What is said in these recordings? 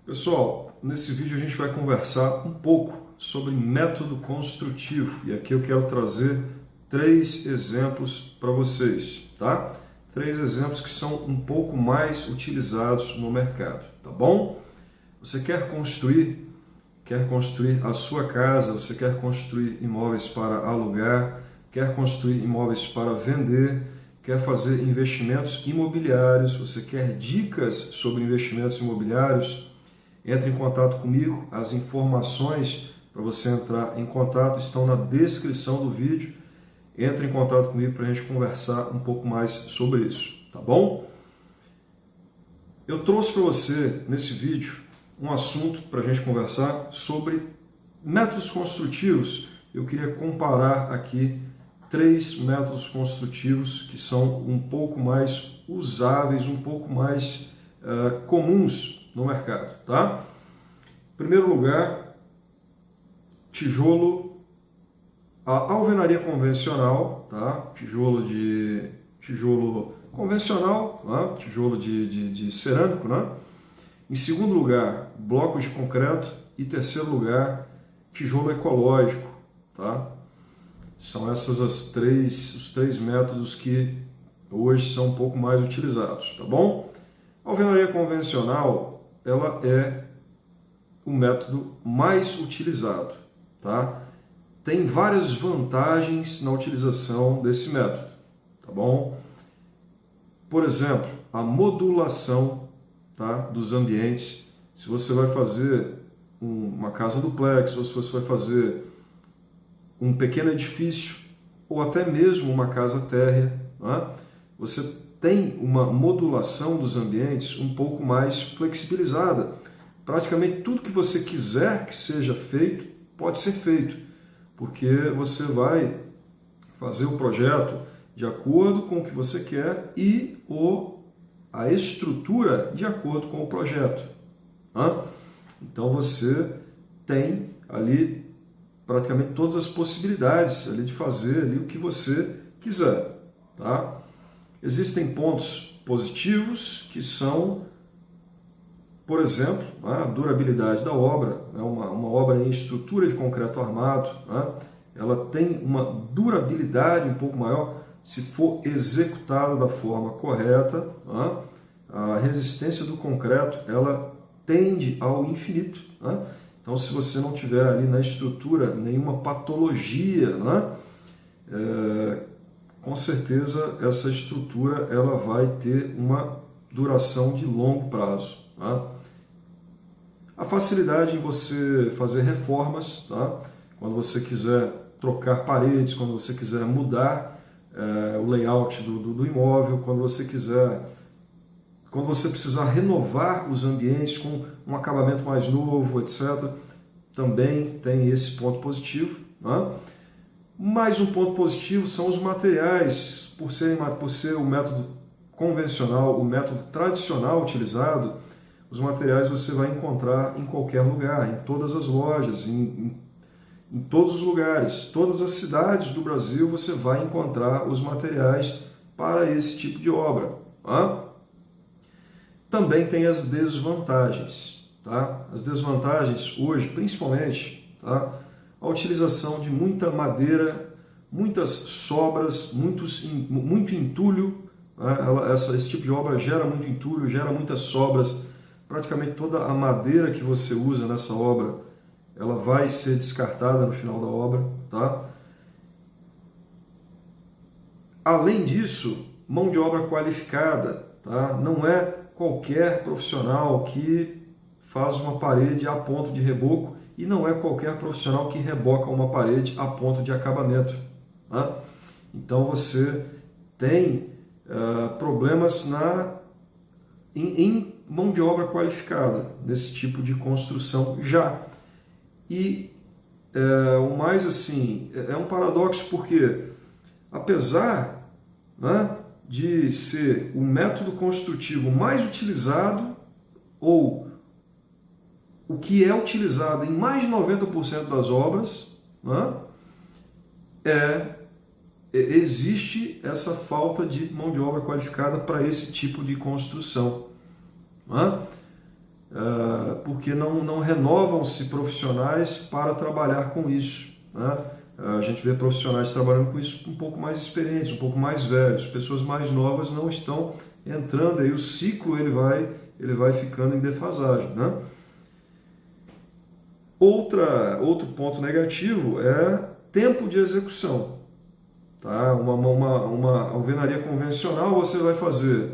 Pessoal, nesse vídeo a gente vai conversar um pouco sobre método construtivo e aqui eu quero trazer 3 exemplos para vocês, tá? 3 exemplos que são um pouco mais utilizados no mercado, tá bom? Você quer construir a sua casa, você quer construir imóveis para alugar, quer construir imóveis para vender, quer fazer investimentos imobiliários, você quer dicas sobre investimentos imobiliários, entre em contato comigo, as informações para você entrar em contato estão na descrição do vídeo. Entre em contato comigo para a gente conversar um pouco mais sobre isso, tá bom? Eu trouxe para você, nesse vídeo, um assunto para a gente conversar sobre métodos construtivos. Eu queria comparar aqui 3 métodos construtivos que são um pouco mais usáveis, um pouco mais comuns no mercado, tá? Em primeiro lugar, tijolo, a alvenaria convencional, tá? Tijolo convencional, tá? Tijolo de cerâmico, né? Em segundo lugar, blocos de concreto e terceiro lugar, tijolo ecológico, tá? São esses os três métodos que hoje são um pouco mais utilizados, tá bom? A alvenaria convencional, ela é o método mais utilizado, tá? Tem várias vantagens na utilização desse método, tá bom? Por exemplo, a modulação, tá, dos ambientes. Se você vai fazer uma casa duplex, ou se você vai fazer um pequeno edifício, ou até mesmo uma casa térrea, né? Você tem uma modulação dos ambientes um pouco mais flexibilizada. Praticamente tudo que você quiser que seja feito, pode ser feito, porque você vai fazer o projeto de acordo com o que você quer e a estrutura de acordo com o projeto. Né? Então você tem ali praticamente todas as possibilidades ali de fazer ali o que você quiser. Tá? Existem pontos positivos que são, por exemplo, a durabilidade da obra. Uma obra em estrutura de concreto armado, ela tem uma durabilidade um pouco maior se for executada da forma correta. A resistência do concreto ela tende ao infinito. Então, se você não tiver ali na estrutura nenhuma patologia, com certeza essa estrutura ela vai ter uma duração de longo prazo. A facilidade em você fazer reformas, quando você quiser trocar paredes, quando você quiser mudar o layout do imóvel, quando você precisar renovar os ambientes com um acabamento mais novo, etc. Também tem esse ponto positivo. Mais um ponto positivo são os materiais, por ser o método convencional, o método tradicional utilizado, os materiais você vai encontrar em qualquer lugar, em todas as lojas, em todos os lugares, todas as cidades do Brasil você vai encontrar os materiais para esse tipo de obra. Também tem as desvantagens. As desvantagens hoje, principalmente, a utilização de muita madeira, muitas sobras, muito entulho. Esse tipo de obra gera muito entulho, gera muitas sobras. Praticamente toda a madeira que você usa nessa obra, ela vai ser descartada no final da obra. Além disso, mão de obra qualificada. Não é qualquer profissional que faz uma parede a ponto de reboco e não é qualquer profissional que reboca uma parede a ponto de acabamento. Então você tem problemas em mão de obra qualificada nesse tipo de construção já. E o mais assim, é um paradoxo porque apesar de ser o método construtivo mais utilizado, ou o que é utilizado em mais de 90% das obras, existe essa falta de mão de obra qualificada para esse tipo de construção. porque não renovam-se profissionais para trabalhar com isso, né? A gente vê profissionais trabalhando com isso um pouco mais experientes, um pouco mais velhos, pessoas mais novas não estão entrando, aí o ciclo ele vai ficando em defasagem, né? Outro ponto negativo é tempo de execução. Tá? Uma alvenaria convencional, você vai fazer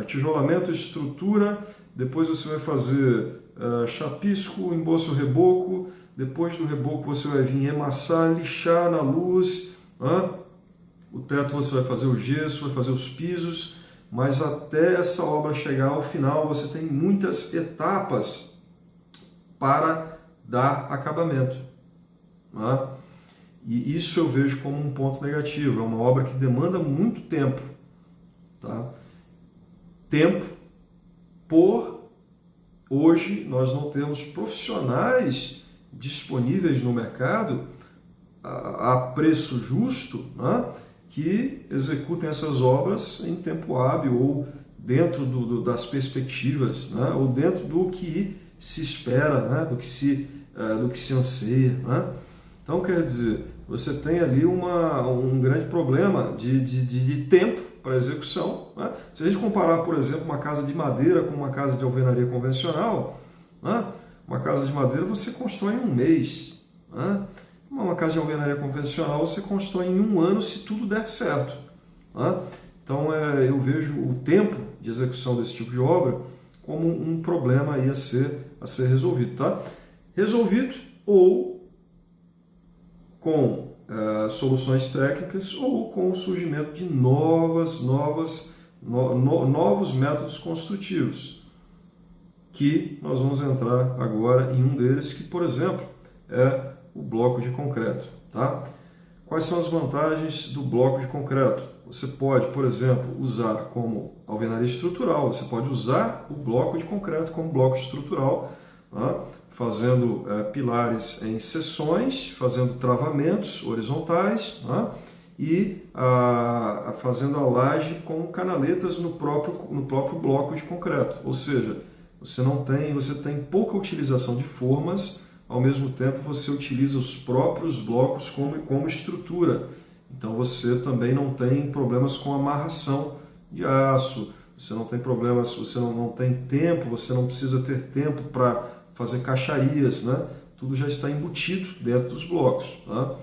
tijolamento, estrutura, depois você vai fazer chapisco, emboço, reboco, depois do reboco você vai vir emassar, lixar na luz, o teto você vai fazer o gesso, vai fazer os pisos, mas até essa obra chegar ao final você tem muitas etapas para dar acabamento. E isso eu vejo como um ponto negativo, é uma obra que demanda muito tempo. Tá? Tempo por hoje nós não temos profissionais disponíveis no mercado a preço justo, né, que executem essas obras em tempo hábil ou dentro das perspectivas, né, ou dentro do que se espera, né, do que se anseia. Né? Então, quer dizer, você tem ali um grande problema de tempo para execução. Né? Se a gente comparar, por exemplo, uma casa de madeira com uma casa de alvenaria convencional, né? Uma casa de madeira você constrói em um mês. Né? Uma casa de alvenaria convencional você constrói em um ano se tudo der certo. Né? Então eu vejo o tempo de execução desse tipo de obra como um problema aí a ser resolvido. Tá? Resolvido ou com soluções técnicas ou com o surgimento de novos métodos construtivos, que nós vamos entrar agora em um deles, que, por exemplo, é o bloco de concreto. Tá? Quais são as vantagens do bloco de concreto? Você pode, por exemplo, usar como alvenaria estrutural, você pode usar o bloco de concreto como bloco estrutural, tá? Fazendo pilares em seções, fazendo travamentos horizontais, tá? E fazendo a laje com canaletas no próprio bloco de concreto. Ou seja, você tem pouca utilização de formas, ao mesmo tempo você utiliza os próprios blocos como estrutura. Então você também não tem problemas com amarração de aço, você não tem problemas, você não tem tempo, você não precisa ter tempo para fazer caixarias, né? Tudo já está embutido dentro dos blocos. Tá?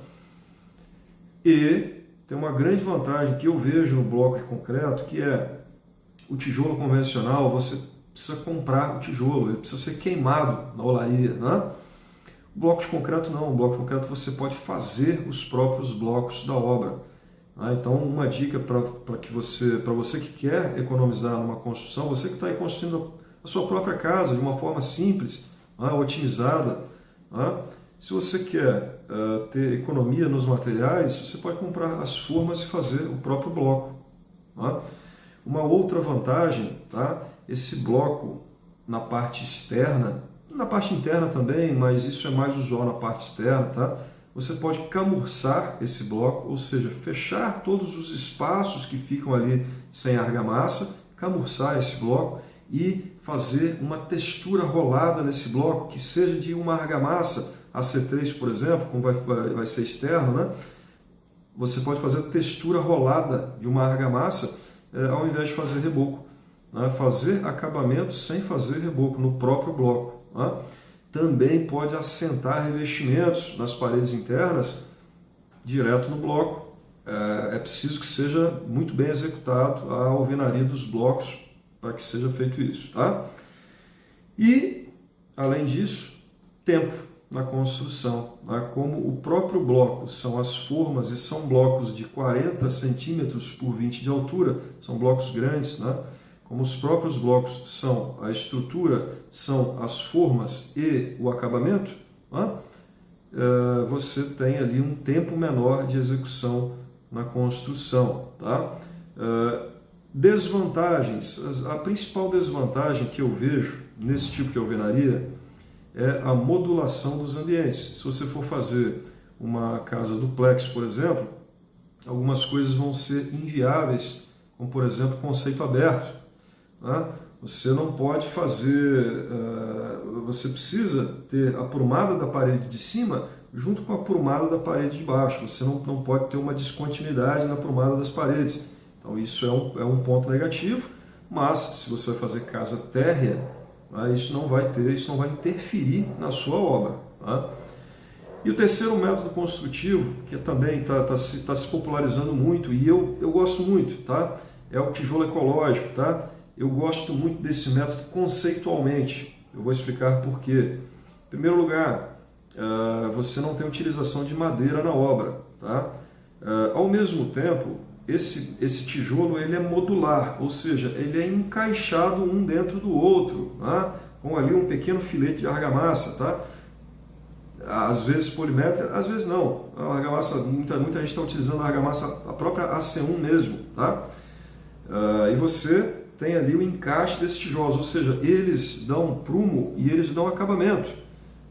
E tem uma grande vantagem que eu vejo no bloco de concreto, que é o tijolo convencional, você precisa comprar o tijolo, ele precisa ser queimado na olaria. Né? O bloco de concreto não, o bloco de concreto você pode fazer os próprios blocos da obra. Então, uma dica para você que quer economizar numa construção, você que está aí construindo a sua própria casa de uma forma simples, otimizada. Se você quer ter economia nos materiais, você pode comprar as formas e fazer o próprio bloco. Uma outra vantagem, esse bloco na parte externa, na parte interna também, mas isso é mais usual na parte externa, você pode camurçar esse bloco, ou seja, fechar todos os espaços que ficam ali sem argamassa, camurçar esse bloco e fazer uma textura rolada nesse bloco, que seja de uma argamassa AC3, por exemplo, como vai ser externo, né? Você pode fazer a textura rolada de uma argamassa ao invés de fazer reboco. Né? Fazer acabamento sem fazer reboco no próprio bloco. Né? Também pode assentar revestimentos nas paredes internas direto no bloco. É preciso que seja muito bem executado a alvenaria dos blocos para que seja feito isso. Tá? E, além disso, tempo na construção. Tá? Como o próprio bloco são as formas e são blocos de 40 centímetros por 20 de altura, são blocos grandes, né? Como os próprios blocos são a estrutura, são as formas e o acabamento, né? Você tem ali um tempo menor de execução na construção. Tá? Desvantagens. A principal desvantagem que eu vejo nesse tipo de alvenaria é a modulação dos ambientes. Se você for fazer uma casa duplex, por exemplo, algumas coisas vão ser inviáveis, como por exemplo conceito aberto. Né? Você não pode fazer, você precisa ter a aprumada da parede de cima junto com a aprumada da parede de baixo. Você não pode ter uma descontinuidade na aprumada das paredes. Então isso é um ponto negativo, mas se você vai fazer casa térrea, isso não vai interferir na sua obra. Tá? E o terceiro método construtivo, que também está se popularizando muito, e eu gosto muito, tá? É o tijolo ecológico. Tá? Eu gosto muito desse método conceitualmente. Eu vou explicar por quê. Em primeiro lugar, você não tem utilização de madeira na obra. Tá? Ao mesmo tempo, esse tijolo ele é modular, ou seja, ele é encaixado um dentro do outro, tá? Com ali um pequeno filete de argamassa. Tá? Às vezes polimétrica, às vezes não. A argamassa, muita gente está utilizando a argamassa, a própria AC1 mesmo. Tá? E você tem ali o encaixe desses tijolos, ou seja, eles dão prumo e eles dão acabamento.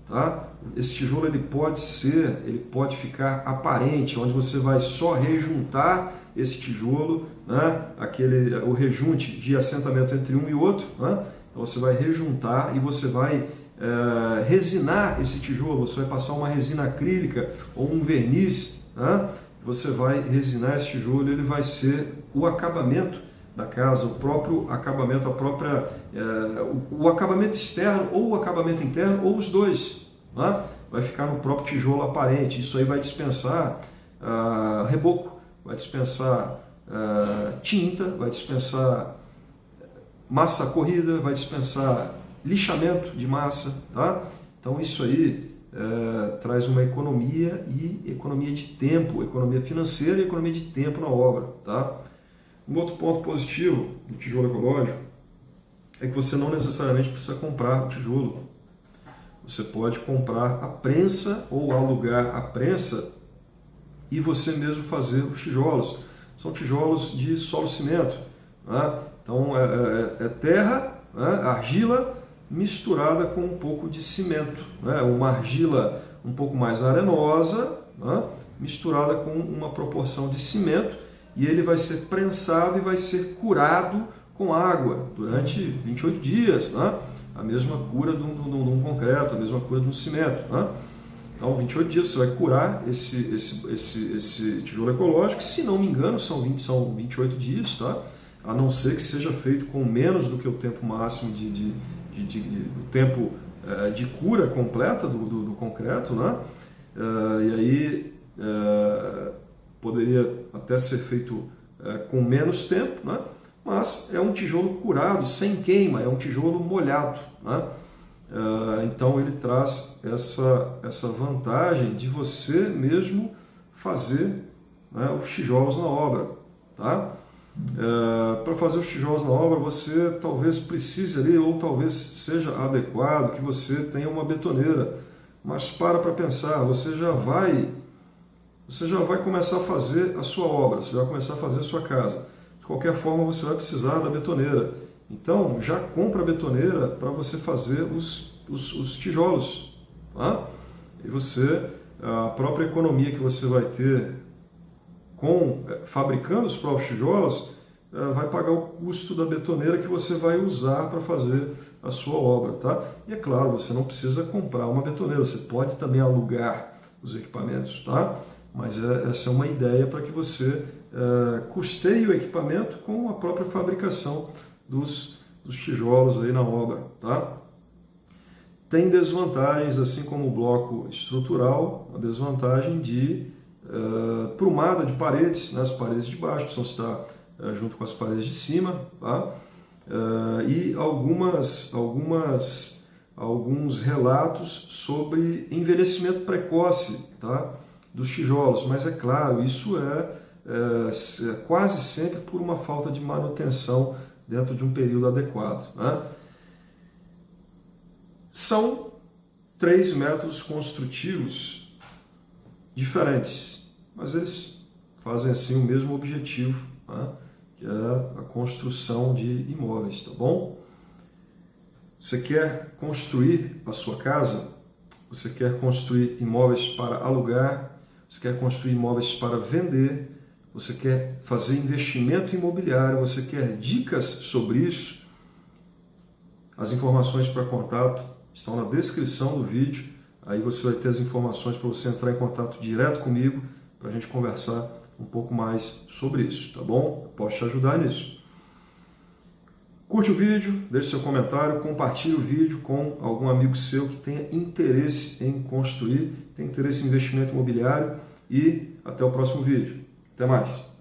Tá? Esse tijolo ele pode ficar aparente, onde você vai só rejuntar esse tijolo, né? O rejunte de assentamento entre um e outro. Né? Então você vai rejuntar e você vai resinar esse tijolo, você vai passar uma resina acrílica ou um verniz, né? Você vai resinar esse tijolo e ele vai ser o acabamento da casa, o próprio acabamento, o acabamento externo ou o acabamento interno, ou os dois. Né? Vai ficar no próprio tijolo aparente. Isso aí vai dispensar reboco, vai dispensar tinta, vai dispensar massa corrida, vai dispensar lixamento de massa. Tá? Então isso aí traz uma economia de tempo, economia financeira e economia de tempo na obra. Tá? Um outro ponto positivo do tijolo ecológico é que você não necessariamente precisa comprar o tijolo. Você pode comprar a prensa ou alugar a prensa e você mesmo fazer os tijolos. São tijolos de solo-cimento. Né? Então é terra, né? Argila misturada com um pouco de cimento. Né? Uma argila um pouco mais arenosa, né? Misturada com uma proporção de cimento, e ele vai ser prensado e vai ser curado com água durante 28 dias. Né? A mesma cura de um concreto, a mesma cura de um cimento. Né? Então, 28 dias você vai curar esse tijolo ecológico. Se não me engano, são 28 dias, tá? A não ser que seja feito com menos do que o tempo máximo do tempo de cura completa do concreto. Né? E aí poderia até ser feito com menos tempo, né? Mas é um tijolo curado, sem queima, é um tijolo molhado. Né? Então ele traz essa vantagem de você mesmo fazer, né, os tijolos na obra. Tá? Para fazer os tijolos na obra, você talvez precise ali, ou talvez seja adequado que você tenha uma betoneira. Mas para pensar, você já vai começar a fazer a sua obra, você vai começar a fazer a sua casa. De qualquer forma, você vai precisar da betoneira. Então, já compra a betoneira para você fazer os tijolos. Tá? E a própria economia que você vai ter fabricando os próprios tijolos, vai pagar o custo da betoneira que você vai usar para fazer a sua obra. Tá? E é claro, você não precisa comprar uma betoneira, você pode também alugar os equipamentos. Tá? Mas essa é uma ideia para que você custeie o equipamento com a própria fabricação dos tijolos aí na obra. Tá? Tem desvantagens, assim como o bloco estrutural, a desvantagem de prumada de paredes, né? As paredes de baixo precisam estar junto com as paredes de cima. Tá? E alguns relatos sobre envelhecimento precoce, tá? Dos tijolos, mas é claro, isso é quase sempre por uma falta de manutenção dentro de um período adequado. Né? São 3 métodos construtivos diferentes, mas eles fazem assim o mesmo objetivo, né? Que é a construção de imóveis. Tá bom? Você quer construir a sua casa? Você quer construir imóveis para alugar? Você quer construir imóveis para vender? Você quer fazer investimento imobiliário? Você quer dicas sobre isso? As informações para contato estão na descrição do vídeo. Aí você vai ter as informações para você entrar em contato direto comigo para a gente conversar um pouco mais sobre isso, tá bom? Eu posso te ajudar nisso. Curte o vídeo, deixe seu comentário, compartilhe o vídeo com algum amigo seu que tenha interesse em construir, tenha interesse em investimento imobiliário e até o próximo vídeo. Até mais!